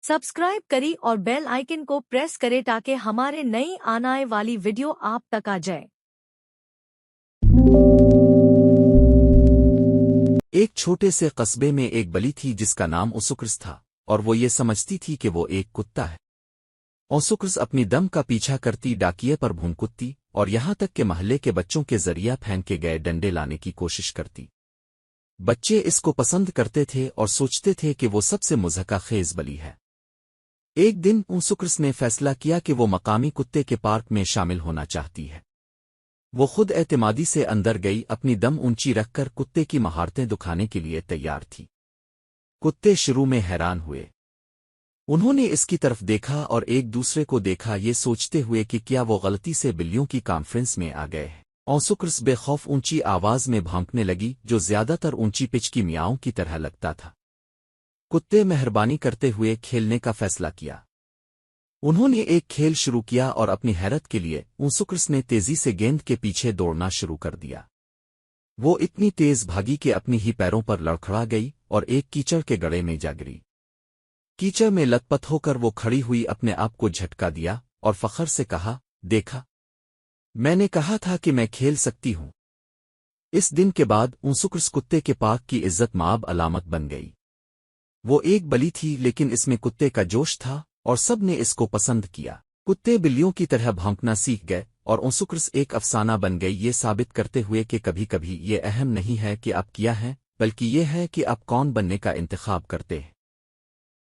Subscribe करी और bell icon को प्रेस करे ताकि हमारे नई आने वाली वीडियो आप तक आ जाए। एक छोटे से कस्बे में एक बली थी जिसका नाम ओसुक्रस था, और वो ये समझती थी कि वो एक कुत्ता है। ओसुक्रस अपनी दम का पीछा करती डाकिये पर भूंकुत्ती और यहां तक कि महल्ले के बच्चों के जरिया फेंक के गए डंडे लाने की कोशिश करती। बच्चे इसको पसंद करते थे और सोचते थे कि वो सबसे मुज़हका-खेज़ बली है। एक दिन ओसुक्रस ने फैसला किया कि वो मकामी कुत्ते के पार्क में शामिल होना चाहती है। वो खुद एतमादी से अंदर गई, अपनी दम ऊंची रखकर कुत्ते की महारतें दिखाने के लिए तैयार थी। कुत्ते शुरू में हैरान हुए। उन्होंने इसकी तरफ देखा और एक दूसरे को देखा, ये सोचते हुए कि क्या वो गलती से बिल्लियों की कॉन्फ्रेंस में आ गए हैं। ओसुक्रस बेखौफ ऊंची आवाज में भौंकने लगी, जो ज्यादातर ऊंची पिच की मियाओं की तरह लगता था। कुत्ते मेहरबानी करते हुए खेलने का फैसला किया। उन्होंने एक खेल शुरू किया और अपनी हैरत के लिए ओसुक्रस ने तेजी से गेंद के पीछे दौड़ना शुरू कर दिया। वो इतनी तेज भागी कि अपनी ही पैरों पर लड़खड़ा गई और एक कीचड़ के गड्ढे में जा गिरी। कीचड़ में लथपथ होकर वो खड़ी हुई, अपने आप को झटका दिया और फखर से कहा, देखा, मैंने कहा था कि मैं खेल सकती हूं। इस दिन के बाद ओसुक्रस कुत्ते के पार्क की इज्जत माब अलामत बन गई। वो एक बली थी, लेकिन इसमें कुत्ते का जोश था और सब ने इसको पसंद किया। कुत्ते बिल्लियों की तरह भौंकना सीख गए और ओसुक्रस एक अफसाना बन गई, ये साबित करते हुए कि कभी कभी ये अहम नहीं है कि आप क्या हैं, बल्कि ये है कि आप कौन बनने का इंतखाब करते हैं।